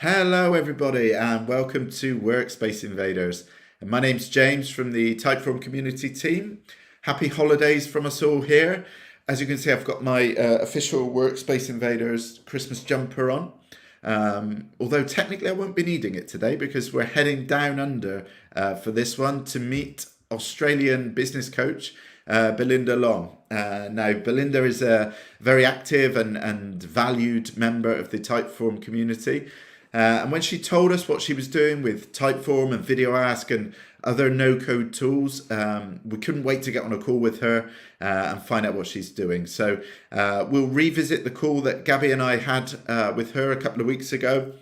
Hello, everybody, and welcome to Workspace Invaders. And my name's James from the Typeform community team. Happy holidays from us all here. As you can see, I've got my official Workspace Invaders Christmas jumper on. Although technically I won't be needing it today because we're heading down under for this one to meet Australian business coach Belinda Long. Now, Belinda is a very active and valued member of the Typeform community. And when she told us what she was doing with Typeform and VideoAsk and other no-code tools, we couldn't wait to get on a call with her and find out what she's doing. So we'll revisit the call that Gabby and I had with her a couple of weeks ago,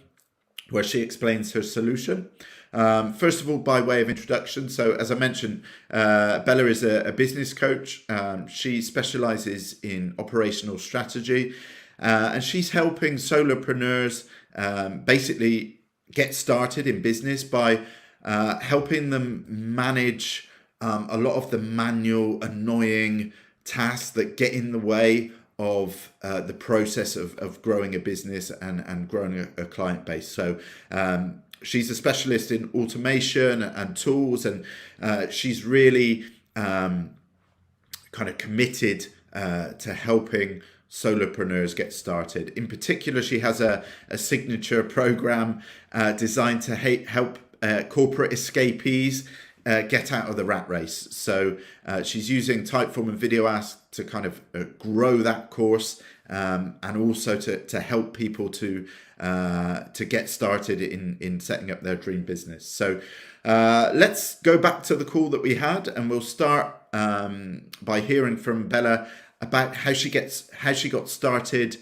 where she explains her solution. First of all, by way of introduction, so as I mentioned, Bella is a business coach. She specializes in operational strategy, and she's helping solopreneurs basically get started in business by helping them manage a lot of the manual, annoying tasks that get in the way of the process of growing a business and growing a client base. So she's a specialist in automation and tools, and she's really kind of committed to helping solopreneurs get started. In particular, she has a signature program designed to help corporate escapees get out of the rat race. So she's using Typeform and VideoAsk to kind of grow that course and also to help people to get started in setting up their dream business. So let's go back to the call that we had, and we'll start by hearing from Bella about how she got started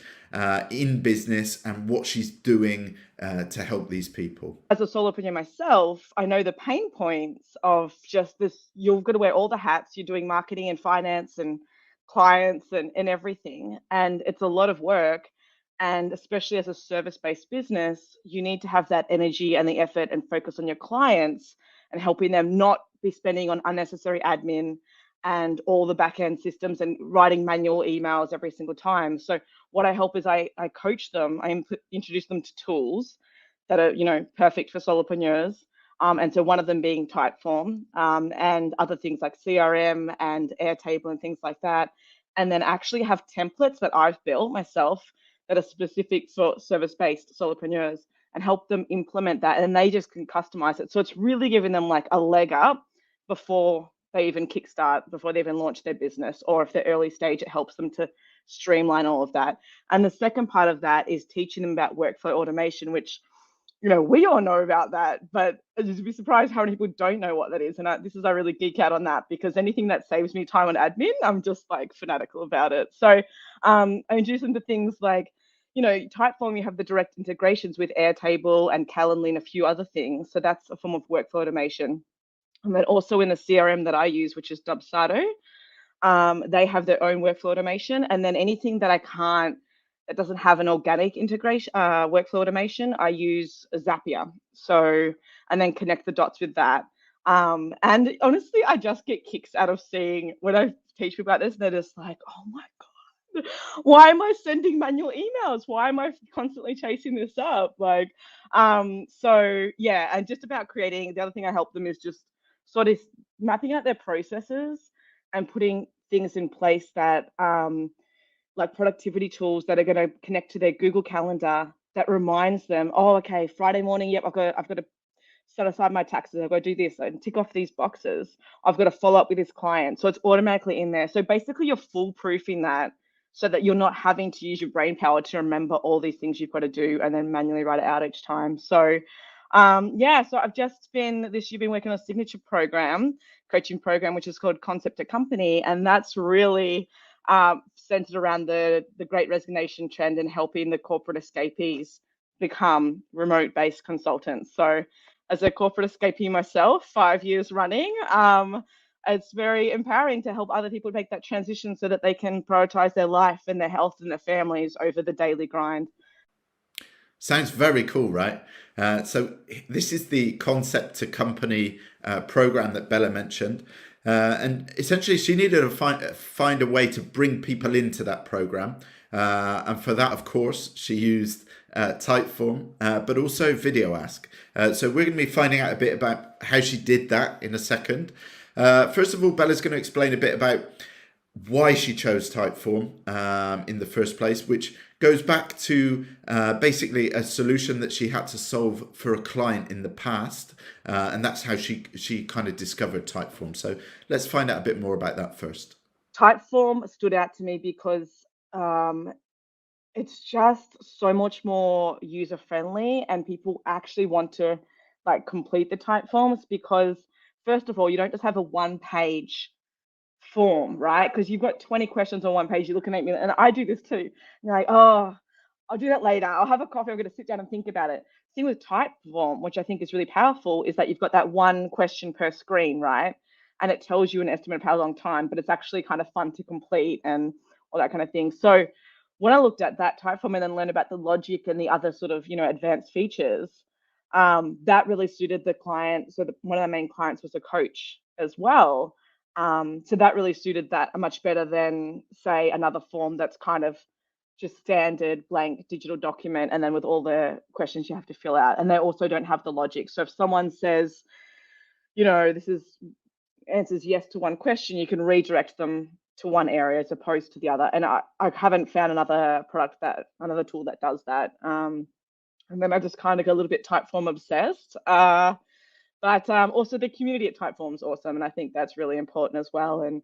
in business and what she's doing to help these people. As a solopreneur myself, I know the pain points of just this. You've got to wear all the hats. You're doing marketing and finance and clients and everything. And it's a lot of work. And especially as a service-based business, you need to have that energy and the effort and focus on your clients and helping them not be spending on unnecessary admin and all the back end systems and writing manual emails every single time. So what I help is I coach them, introduce them to tools that are, perfect for solopreneurs. And so one of them being Typeform, and other things like CRM and Airtable and things like that. And then actually have templates that I've built myself that are specific for service-based solopreneurs and help them implement that. And they just can customize it. So it's really giving them like a leg up before they even kickstart, before they even launch their business, or if they're early stage, it helps them to streamline all of that. And the second part of that is teaching them about workflow automation, which, we all know about that, but you'd be surprised how many people don't know what that is. And I really geek out on that, because anything that saves me time on admin, I'm just like fanatical about it. So I introduce them to things like, Typeform, you have the direct integrations with Airtable and Calendly and a few other things. So that's a form of workflow automation. And then also in the CRM that I use, which is Dubsado, they have their own workflow automation. And then anything that that doesn't have an organic integration, workflow automation, I use Zapier. So, and then connect the dots with that. And honestly, I just get kicks out of seeing when I teach people about this, they're just like, oh my God, why am I sending manual emails? Why am I constantly chasing this up? So yeah, and just about creating, the other thing I help them is just sort of mapping out their processes and putting things in place that like productivity tools that are going to connect to their Google Calendar that reminds them, oh, okay, Friday morning, yep, I've got to set aside my taxes, I've got to do this and tick off these boxes. I've got to follow up with this client. So it's automatically in there. So basically you're foolproofing that so that you're not having to use your brain power to remember all these things you've got to do and then manually write it out each time. So so I've just this year been working on a signature coaching program, which is called Concept to Company. And that's really centered around the Great Resignation trend and helping the corporate escapees become remote-based consultants. So as a corporate escapee myself, 5 years running, it's very empowering to help other people make that transition so that they can prioritize their life and their health and their families over the daily grind. Sounds very cool, right? So this is the Concept to Company program that Bella mentioned. And essentially, she needed to find a way to bring people into that program. And for that, of course, she used Typeform, but also VideoAsk. So we're going to be finding out a bit about how she did that in a second. First of all, Bella's going to explain a bit about why she chose Typeform in the first place, which goes back to basically a solution that she had to solve for a client in the past, and that's how she kind of discovered Typeform. So let's find out a bit more about that first. Typeform stood out to me because it's just so much more user friendly, and people actually want to like complete the type forms because first of all, you don't just have a one page form, right? Because you've got 20 questions on one page. You're looking at me, and I do this too. You're like, oh, I'll do that later. I'll have a coffee. I'm going to sit down and think about it. The thing with Typeform, which I think is really powerful, is that you've got that one question per screen, right? And it tells you an estimate of how long time, but it's actually kind of fun to complete and all that kind of thing. So when I looked at that Typeform and then learned about the logic and the other sort of, advanced features, that really suited the client. So one of the main clients was a coach as well. So that really suited that much better than, say, another form that's kind of just standard blank digital document and then with all the questions you have to fill out. And they also don't have the logic. So if someone says, this is answers yes to one question, you can redirect them to one area as opposed to the other. And I haven't found another tool that does that. And then I just kind of got a little bit Typeform obsessed. But also the community at Typeform is awesome. And I think that's really important as well. And,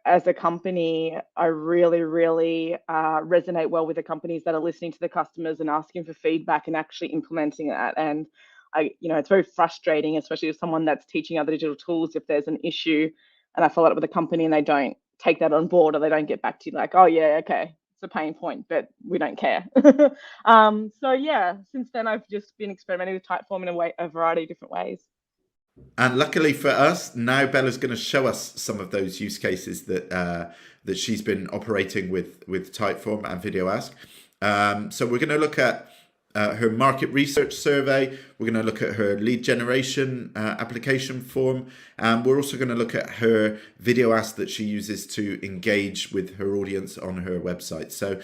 as a company, I really, really resonate well with the companies that are listening to the customers and asking for feedback and actually implementing that. And it's very frustrating, especially as someone that's teaching other digital tools, if there's an issue and I follow up with a company and they don't take that on board or they don't get back to you like, oh yeah, okay, it's a pain point, but we don't care. So yeah, since then I've just been experimenting with Typeform in a variety of different ways. And luckily for us, now Bella's going to show us some of those use cases that she's been operating with Typeform and VideoAsk. So we're going to look at her market research survey. We're going to look at her lead generation application form. And we're also going to look at her VideoAsk that she uses to engage with her audience on her website. So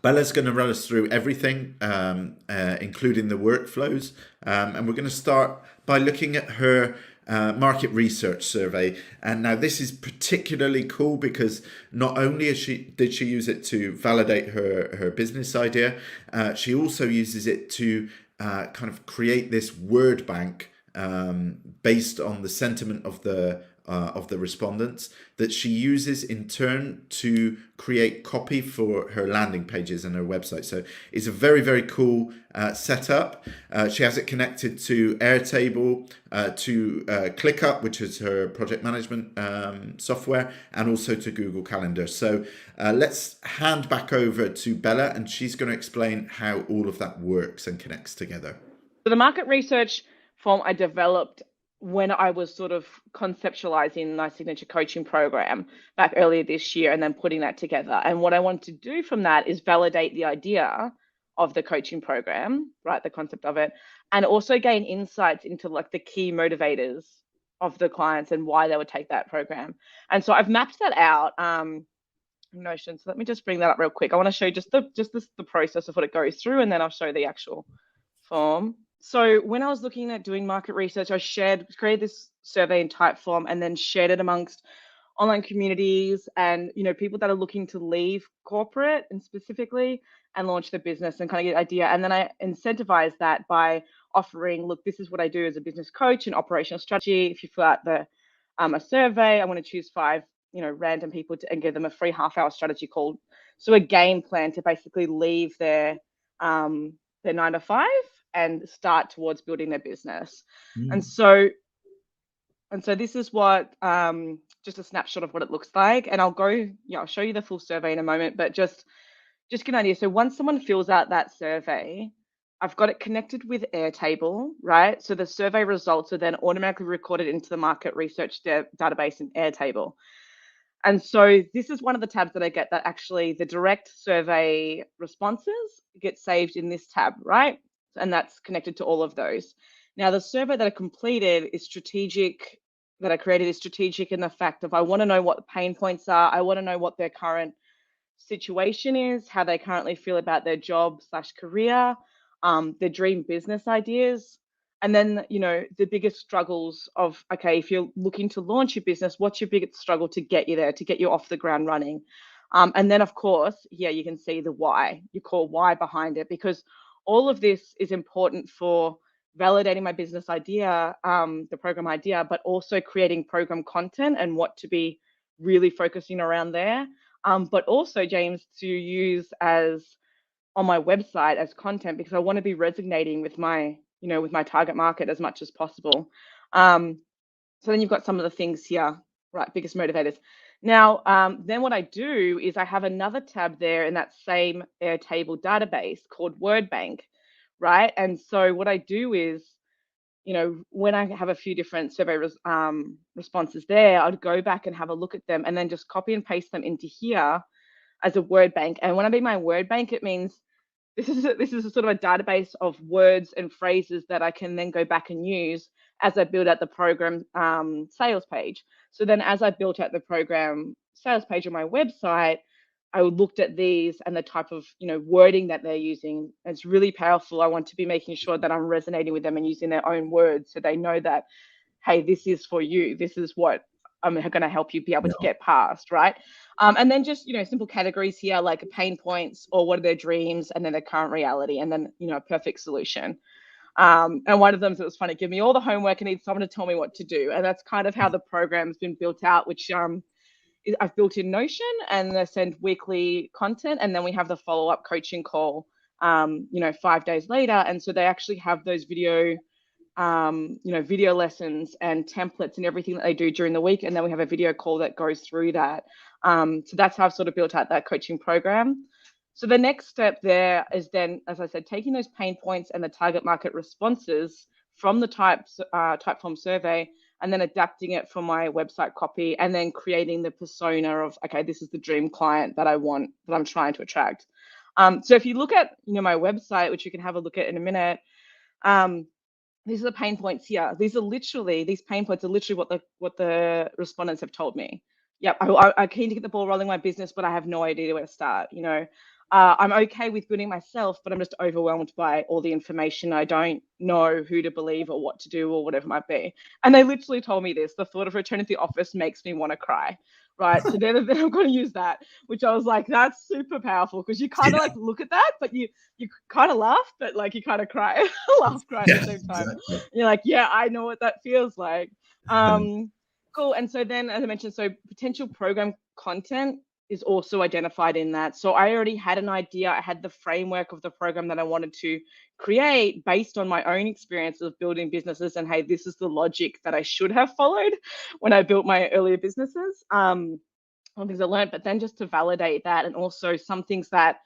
Bella's going to run us through everything, including the workflows. And we're going to start by looking at her market research survey. And now this is particularly cool because not only did she use it to validate her business idea, she also uses it to kind of create this word bank based on the sentiment of the respondents that she uses in turn to create copy for her landing pages and her website. So it's a very, very cool setup. She has it connected to Airtable, to ClickUp, which is her project management software, and also to Google Calendar. So let's hand back over to Bella, and she's going to explain how all of that works and connects together. So the market research form I developed when I was sort of conceptualizing my signature coaching program back earlier this year and then putting that together. And what I want to do from that is validate the idea of the coaching program, right? The concept of it, and also gain insights into like the key motivators of the clients and why they would take that program. And so I've mapped that out in Notion. So let me just bring that up real quick. I want to show you just the process of what it goes through, and then I'll show the actual form. So when I was looking at doing market research, I created this survey in Typeform and then shared it amongst online communities and people that are looking to leave corporate and specifically and launch their business and kind of get an idea. And then I incentivize that by offering, look, this is what I do as a business coach and operational strategy. If you fill out a survey, I want to choose 5 random people and give them a free half-hour strategy call. So a game plan to basically leave their 9 to 5 and start towards building their business. And so this is what just a snapshot of what it looks like. And I'll show you the full survey in a moment, but just get an idea. So once someone fills out that survey, I've got it connected with Airtable, right? So the survey results are then automatically recorded into the market research database in Airtable. And so this is one of the tabs that I get that actually the direct survey responses get saved in this tab, right? And that's connected to all of those. Now, the survey that I completed is strategic that I created is strategic in the fact of I want to know what the pain points are. I want to know what their current situation is, how they currently feel about their job slash career, their dream business ideas. And then, the biggest struggles of, okay, if you're looking to launch your business, what's your biggest struggle to get you there, to get you off the ground running? And then, of course, yeah, you can see the why, your core why behind it, because all of this is important for validating my business idea, the program idea, but also creating program content and what to be really focusing around there. But also, James, to use as on my website as content, because I want to be resonating with my, with my target market as much as possible. So then you've got some of the things here, right? Biggest motivators. Now, then what I do is I have another tab there in that same Airtable database called Word Bank, right? And so what I do is, when I have a few different survey responses there, I'd go back and have a look at them and then just copy and paste them into here as a word bank. And when I mean my word bank, it means this is a sort of a database of words and phrases that I can then go back and use as I build out the program sales page. So then as I built out the program sales page on my website, I looked at these and the type of wording that they're using. It's really powerful. I want to be making sure that I'm resonating with them and using their own words so they know that, hey, this is for you. This is what I'm going to help you be able to get past, right? And then just simple categories here like pain points or what are their dreams, and then their current reality, and then a perfect solution. And one of them, it was funny, give me all the homework, I need someone to tell me what to do. And that's kind of how the program's been built out, which I've built in Notion, and they send weekly content, and then we have the follow-up coaching call 5 days later. And so they actually have those video lessons and templates and everything that they do during the week, and then we have a video call that goes through that. So that's how I've sort of built out that coaching program. So the next step there is then, as I said, taking those pain points and the target market responses from the Typeform survey, and then adapting it for my website copy, and then creating the persona of, okay, this is the dream client that I'm trying to attract. So if you look at my website, which you can have a look at in a minute, these are the pain points here. These pain points are literally what the respondents have told me. Yep, I'm keen to get the ball rolling in my business, but I have no idea where to start. I'm okay with building myself, but I'm just overwhelmed by all the information. I don't know who to believe or what to do or whatever it might be. And they literally told me this: the thought of returning to the office makes me want to cry. Right. So then I'm going to use that, which I was like, that's super powerful, because you kind of like look at that, but you kind of laugh, but like you kind of cry, laugh, cry at the same time. Exactly. You're like, yeah, I know what that feels like. Cool. And so then, as I mentioned, so potential program content is also identified in that. So I already had an idea. I had the framework of the program that I wanted to create based on my own experience of building businesses. And hey, this is the logic that I should have followed when I built my earlier businesses. One things I learned, but then just to validate that, and also some things that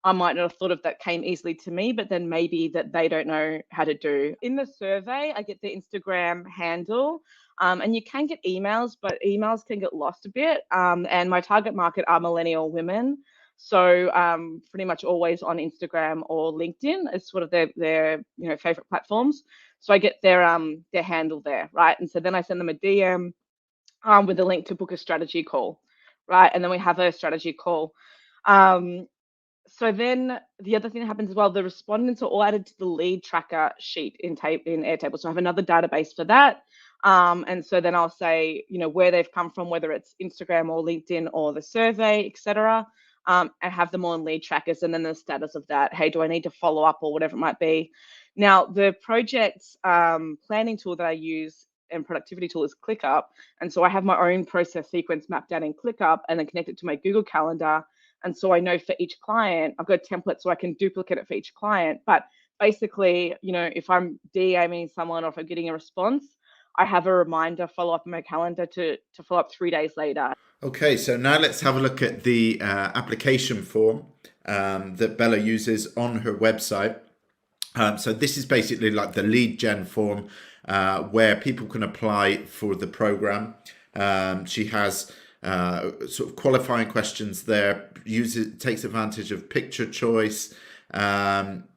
I might not have thought of that came easily to me, but then maybe that they don't know how to do. In the survey, I get the Instagram handle. And you can get emails, but emails can get lost a bit. And my target market are millennial women. So pretty much always on Instagram or LinkedIn is sort of their favorite platforms. So I get their handle there, right? And so then I send them a DM with a link to book a strategy call, right? And then we have a strategy call. So then the other thing that happens as well, the respondents are all added to the lead tracker sheet in Airtable. So I have another database for that. And so then I'll say, where they've come from, whether it's Instagram or LinkedIn or the survey, etc. And have them on lead trackers, and then the status of that. Hey, do I need to follow up or whatever it might be? Now, the project planning tool that I use and productivity tool is ClickUp. And so I have my own process sequence mapped out in ClickUp and then connect it to my Google Calendar. And so I know for each client, I've got a template so I can duplicate it for each client. But basically, if I'm DMing someone or if I'm getting a response, I have a reminder follow up in my calendar to follow up 3 days later. Okay, so now let's have a look at the application form that Bella uses on her website. So this is basically like the lead gen form where people can apply for the program. She has sort of qualifying questions there, takes advantage of picture choice, and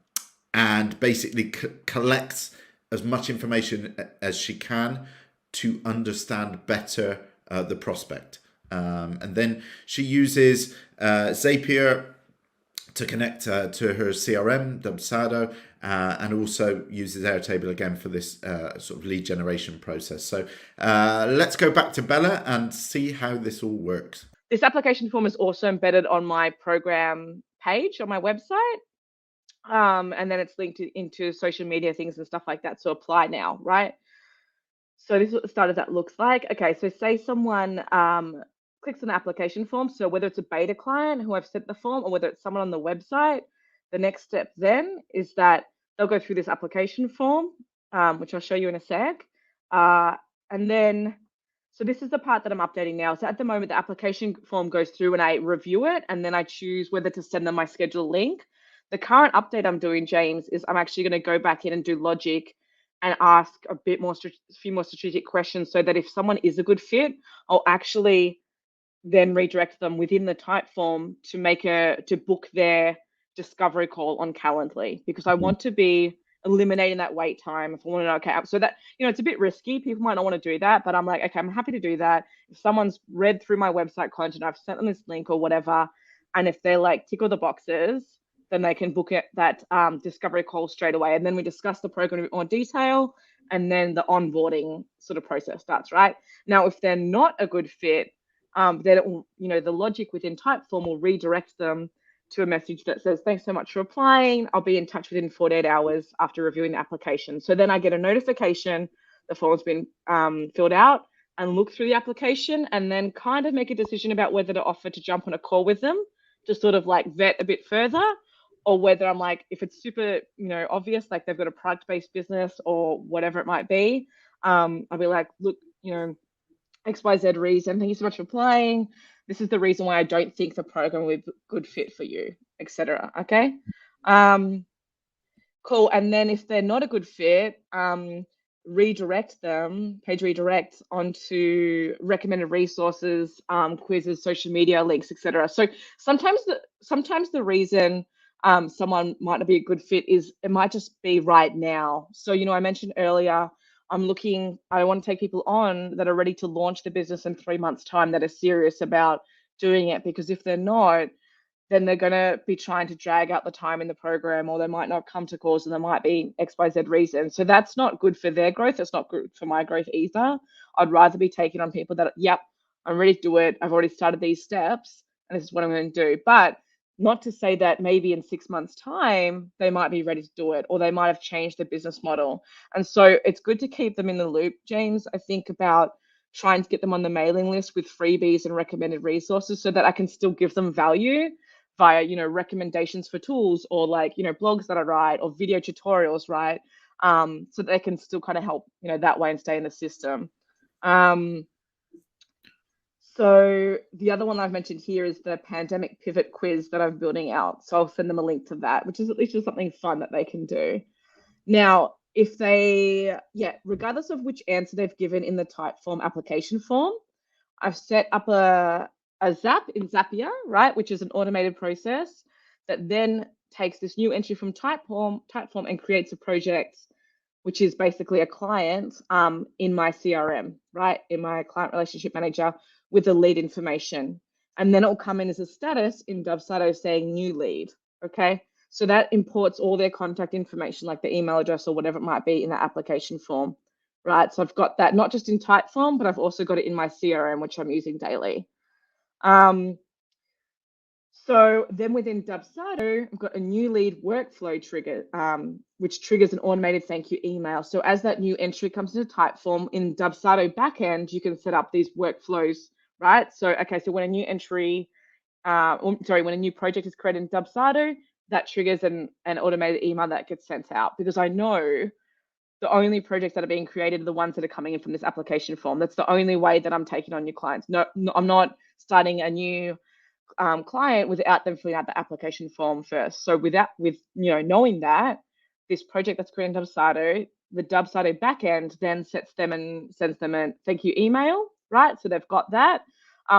basically collects as much information as she can to understand better the prospect. And then she uses Zapier to connect to her CRM, Dubsado, and also uses Airtable again for this sort of lead generation process. So let's go back to Bella and see how this all works. This application form is also embedded on my program page on my website. And then it's linked into social media things and stuff like that. So apply now, right? So this is what the start of that looks like. Okay, so say someone clicks on the application form. So whether it's a beta client who I've sent the form or whether it's someone on the website, the next step then is that they'll go through this application form, which I'll show you in a sec. And then, so this is the part that I'm updating now. So at the moment, the application form goes through and I review it, and then I choose whether to send them my scheduled link. The current update I'm doing, James, is I'm actually going to go back in and do logic and ask a few more strategic questions so that if someone is a good fit, I'll actually then redirect them within the Typeform to book their discovery call on Calendly, because I want to be eliminating that wait time. If I want to know, okay, so that, it's a bit risky. People might not want to do that, but I'm like, okay, I'm happy to do that. If someone's read through my website content, I've sent them this link or whatever, and if they like tick all the boxes, then they can book that discovery call straight away. And then we discuss the program in a bit more detail, and then the onboarding sort of process starts, right? Now, if they're not a good fit, then it will, the logic within Typeform will redirect them to a message that says, thanks so much for applying. I'll be in touch within 48 hours after reviewing the application. So then I get a notification, the form's been filled out, and look through the application and then kind of make a decision about whether to offer to jump on a call with them to sort of like vet a bit further, or whether I'm like, if it's super, obvious, like they've got a product-based business or whatever it might be, I'll be like, look, XYZ reason, thank you so much for applying. This is the reason why I don't think the program will be a good fit for you, etc. Okay. Cool. And then if they're not a good fit, redirect them, page redirect onto recommended resources, quizzes, social media links, etc. So sometimes the reason someone might not be a good fit is it might just be right now. So, I mentioned earlier, I want to take people on that are ready to launch the business in 3 months' time, that are serious about doing it, because if they're not, then they're going to be trying to drag out the time in the program, or they might not come to calls, and there might be XYZ reason. So that's not good for their growth. It's not good for my growth either. I'd rather be taking on people that, yep, I'm ready to do it. I've already started these steps and this is what I'm going to do. But not to say that maybe in 6 months' time, they might be ready to do it, or they might have changed their business model. And so it's good to keep them in the loop, James. I think about trying to get them on the mailing list with freebies and recommended resources so that I can still give them value via, recommendations for tools, or like, blogs that I write, or video tutorials, right? So they can still kind of help, that way and stay in the system. So the other one I've mentioned here is the pandemic pivot quiz that I'm building out. So I'll send them a link to that, which is at least just something fun that they can do. Now, if they, regardless of which answer they've given in the Typeform application form, I've set up a Zap in Zapier, right, which is an automated process that then takes this new entry from Typeform and creates a project, which is basically a client in my CRM, right, in my client relationship manager, with the lead information. And then it will come in as a status in Dubsado saying new lead, okay? So that imports all their contact information, like the email address or whatever it might be, in that application form, right? So I've got that not just in Typeform, but I've also got it in my CRM, which I'm using daily. So then within Dubsado, I've got a new lead workflow trigger, which triggers an automated thank you email. So as that new entry comes into Typeform in Dubsado backend, you can set up these workflows, right? So, okay, so when a new entry, when a new project is created in Dubsado, that triggers an automated email that gets sent out, because I know the only projects that are being created are the ones that are coming in from this application form. That's the only way that I'm taking on new clients. No, I'm not starting a new client without them filling out the application form first. So knowing that this project that's created in Dubsado, the Dubsado backend then sets them and sends them a thank you email, right? So they've got that,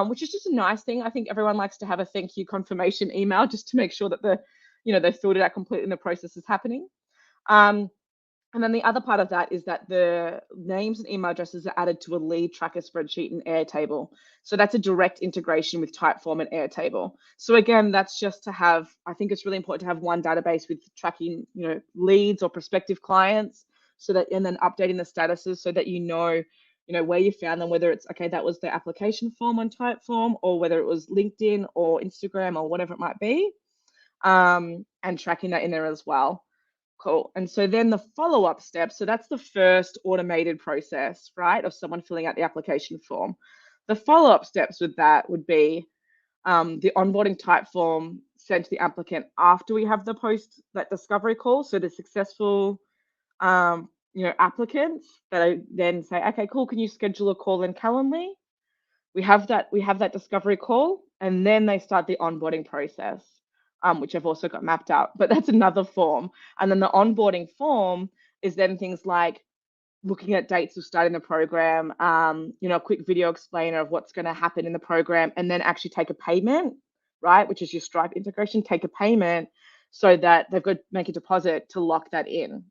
which is just a nice thing. I think everyone likes to have a thank you confirmation email just to make sure that they've filled it out completely and the process is happening. And then the other part of that is that the names and email addresses are added to a lead tracker spreadsheet in Airtable. So that's a direct integration with Typeform and Airtable. So again, that's just to have, I think it's really important to have one database with tracking, leads or prospective clients, so that, and then updating the statuses so that where you found them, whether it's, okay, that was the application form on Typeform, or whether it was LinkedIn or Instagram or whatever it might be, and tracking that in there as well. Cool. And so then the follow-up step, so that's the first automated process, right, of someone filling out the application form. The follow-up steps with that would be the onboarding type form sent to the applicant after we have that discovery call. So the successful, applicants that I then say, okay, cool, can you schedule a call in Calendly? We have that discovery call, and then they start the onboarding process, which I've also got mapped out, but that's another form. And then the onboarding form is then things like looking at dates of starting the program, a quick video explainer of what's going to happen in the program, and then actually take a payment, right, which is your Stripe integration, take a payment so that they've got to make a deposit to lock that in,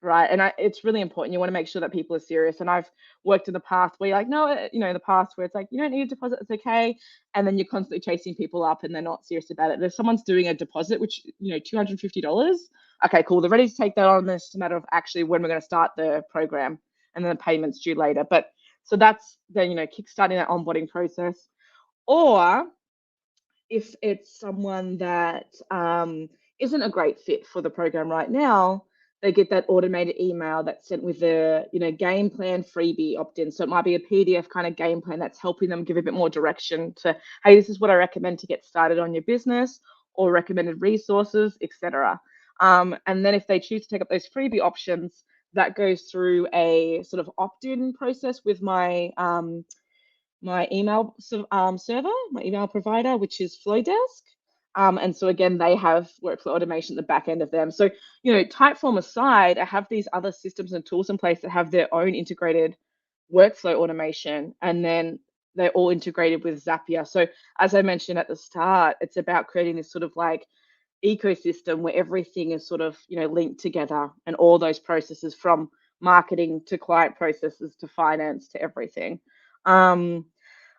right? And it's really important. You want to make sure that people are serious. And I've worked in the past where you're like, no, the past where it's like, you don't need a deposit, it's okay. And then you're constantly chasing people up and they're not serious about it. If someone's doing a deposit, which, $250, okay, cool, they're ready to take that on. It's a matter of actually when we're going to start the program, and then the payment's due later. But so that's then, kickstarting that onboarding process. Or if it's someone that isn't a great fit for the program right now, they get that automated email that's sent with the game plan freebie opt-in. So it might be a PDF kind of game plan that's helping them give a bit more direction to, hey, this is what I recommend to get started on your business, or recommended resources, etc. And then if they choose to take up those freebie options, that goes through a sort of opt-in process with my my email server, my email provider, which is Flowdesk. And so again, they have workflow automation at the back end of them. So, Typeform aside, I have these other systems and tools in place that have their own integrated workflow automation, and then they're all integrated with Zapier. So as I mentioned at the start, it's about creating this sort of like ecosystem where everything is sort of, linked together, and all those processes from marketing to client processes to finance to everything.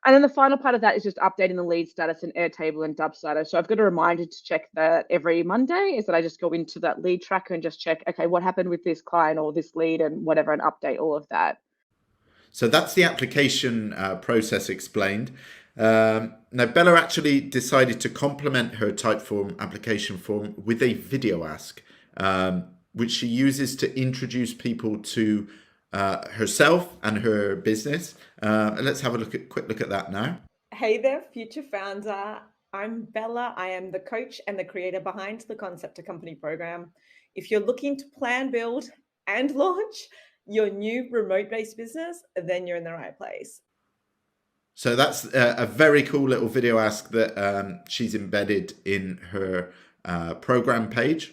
And then the final part of that is just updating the lead status in Airtable and Dubslider. So I've got a reminder to check that every Monday, is that I just go into that lead tracker and just check, okay, what happened with this client or this lead and whatever, and update all of that. So that's the application process explained. Now, Bella actually decided to complement her Typeform application form with a VideoAsk, which she uses to introduce people to herself and her business. Let's have a quick look at that now. Hey there, future founder. I'm Bella. I am the coach and the creator behind the Concept to Company program. If you're looking to plan, build, and launch your new remote-based business, then you're in the right place. So that's a very cool little video ask that she's embedded in her program page.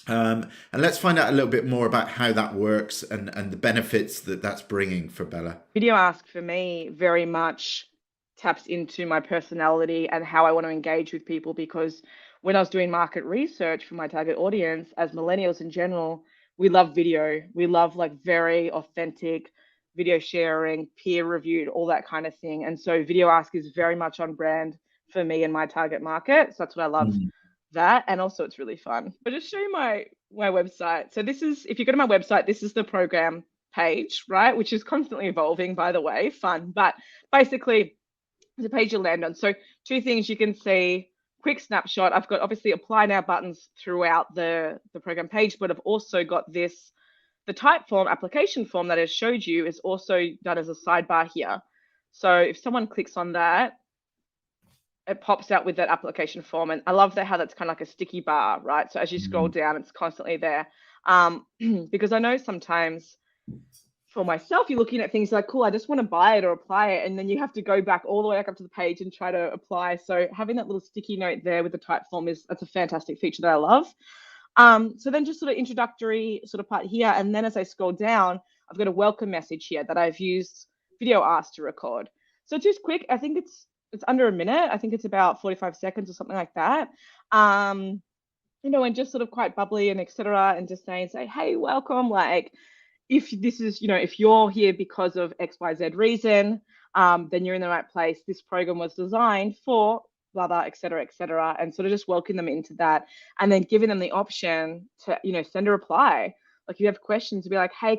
And let's find out a little bit more about how that works and the benefits that that's bringing for Bella. VideoAsk for me very much taps into my personality and how I want to engage with people, because when I was doing market research for my target audience, as millennials in general, we love video. We love like very authentic video sharing, peer reviewed, all that kind of thing. And so VideoAsk is very much on brand for me and my target market. So that's what I love. That, and also it's really fun. But just show you my website. So this is, if you go to my website, this is the program page, right, which is constantly evolving, by the way, fun. But basically the page you'll land on. So two things you can see, quick snapshot. I've got obviously apply now buttons throughout the program page, but I've also got this, the Typeform application form that I showed you is also done as a sidebar here. So if someone clicks on that, it pops out with that application form. And I love that, how that's kind of like a sticky bar, right? So as you scroll down, it's constantly there. Because I know sometimes for myself, you're looking at things like, cool, I just want to buy it or apply it. And then you have to go back all the way up to the page and try to apply. So having that little sticky note there with the Typeform that's a fantastic feature that I love. So then just sort of introductory sort of part here. And then as I scroll down, I've got a welcome message here that I've used VideoAsk to record. So just quick, I think it's under a minute. I think it's about 45 seconds or something like that. and just sort of quite bubbly and etc. And just say, hey, welcome. Like, if this is, if you're here because of XYZ reason, then you're in the right place. This program was designed for blah, blah, et cetera, and sort of just welcome them into that. And then giving them the option to, send a reply. Like, if you have questions, to be like, hey,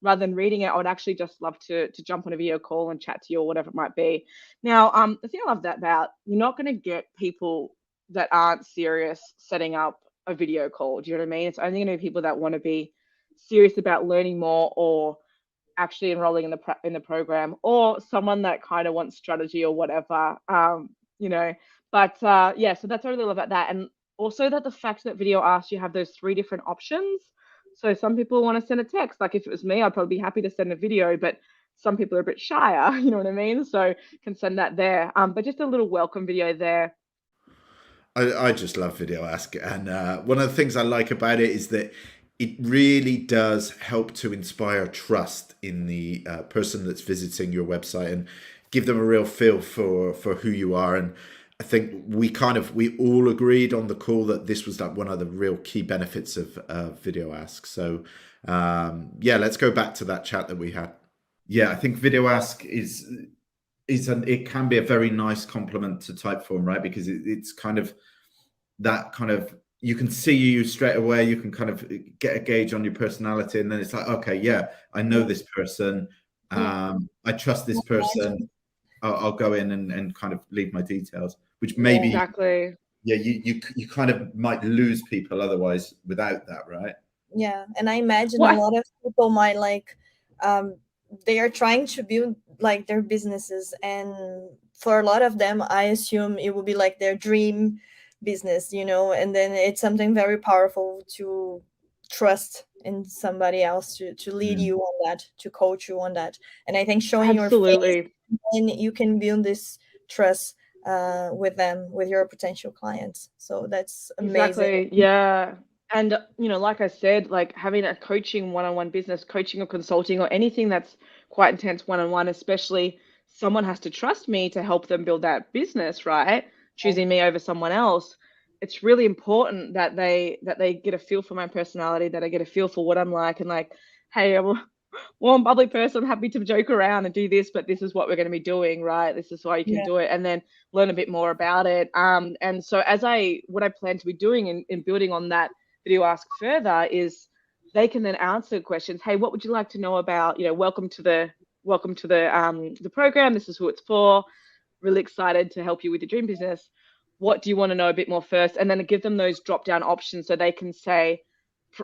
rather than reading it, I would actually just love to jump on a video call and chat to you or whatever it might be. Now, the thing I love that about, you're not going to get people that aren't serious setting up a video call. Do you know what I mean? It's only going to be people that want to be serious about learning more or actually enrolling in the program, or someone that kind of wants strategy or whatever. But yeah, so that's what I really love about that. And also that the fact that VideoAsk, you have those 3 different options. So some people want to send a text. Like, if it was me, I'd probably be happy to send a video, but some people are a bit shyer, you know what I mean? So can send that there. But just a little welcome video there. I just love VideoAsk, and one of the things I like about it is that it really does help to inspire trust in the person that's visiting your website and give them a real feel for who you are. And I think we all agreed on the call that this was like one of the real key benefits of VideoAsk. So yeah, let's go back to that chat that we had. Yeah, I think VideoAsk it can be a very nice complement to Typeform, right? Because it's kind of that kind of, you can see you straight away, you can kind of get a gauge on your personality, and then it's like, okay, yeah, I know this person, I trust this person, I'll go in and kind of leave my details, which maybe exactly. Yeah, you kind of might lose people otherwise without that, right? Yeah, and I imagine a lot of people might they are trying to build like their businesses, and for a lot of them, I assume it will be like their dream business, and then it's something very powerful to trust in somebody else to lead you on that, to coach you on that. And I think showing your face, and you can build this trust with them, with your potential clients. So that's amazing. Exactly. Yeah. And, like I said, like having a coaching one-on-one business, coaching or consulting or anything that's quite intense one-on-one, especially someone has to trust me to help them build that business, right? Choosing me over someone else. It's really important that they get a feel for my personality, that I get a feel for what I'm like, and like, hey, I'm a warm, bubbly person, happy to joke around and do this, but this is what we're going to be doing, right? This is why you can do it, and then learn a bit more about it. And so what I plan to be doing in building on that VideoAsk further is they can then answer questions. Hey, what would you like to know about? Welcome to the program. This is who it's for. Really excited to help you with your dream business. What do you want to know a bit more first? And then give them those drop down options so they can say,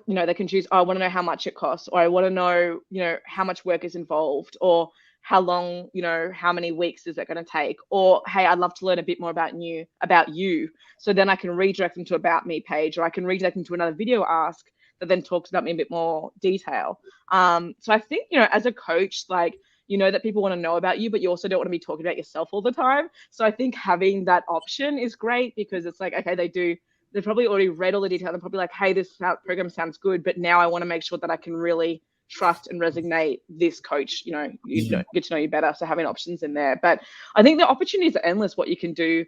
they can choose, I want to know how much it costs, or I want to know, how much work is involved, or how long, how many weeks is it going to take, or hey, I'd love to learn a bit more about you. So then I can redirect them to About Me page, or I can redirect them to another VideoAsk that then talks about me in a bit more detail. So I think, as a coach, like, that people want to know about you, but you also don't want to be talking about yourself all the time. So I think having that option is great, because it's like, okay, they've probably already read all the detail. They're probably like, hey, this program sounds good, but now I want to make sure that I can really trust and resonate this coach, get to know you better. So having options in there. But I think the opportunities are endless, what you can do,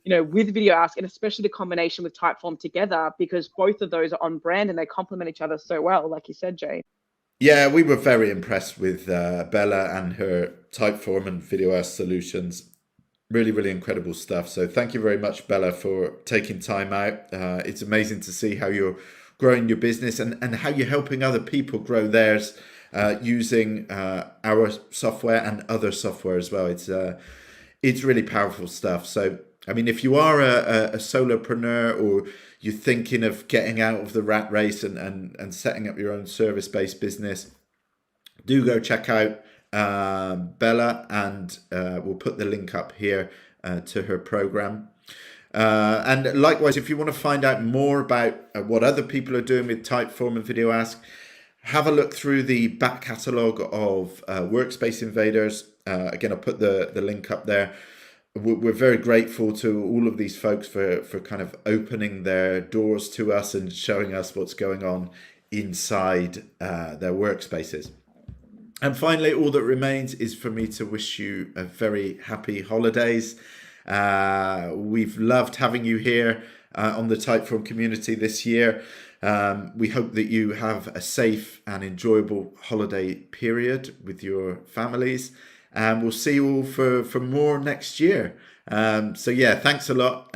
with VideoAsk, and especially the combination with Typeform together, because both of those are on brand and they complement each other so well, like you said, Jay. Yeah, we were very impressed with Bella and her Typeform and VideoAsk solutions. Really, really incredible stuff. So thank you very much, Bella, for taking time out. It's amazing to see how you're growing your business and how you're helping other people grow theirs using our software and other software as well. It's really powerful stuff. So, I mean, if you are a solopreneur, or you're thinking of getting out of the rat race and setting up your own service-based business, do go check out Bella, and we'll put the link up here to her program. And likewise, if you want to find out more about what other people are doing with Typeform and VideoAsk, have a look through the back catalogue of Workspace Invaders. Again, I'll put the link up there. We're very grateful to all of these folks for kind of opening their doors to us and showing us what's going on inside their workspaces. And finally, all that remains is for me to wish you a very happy holidays. We've loved having you here. on the Typeform community this year. We hope that you have a safe and enjoyable holiday period with your families, and we'll see you all for more next year. So yeah, thanks a lot.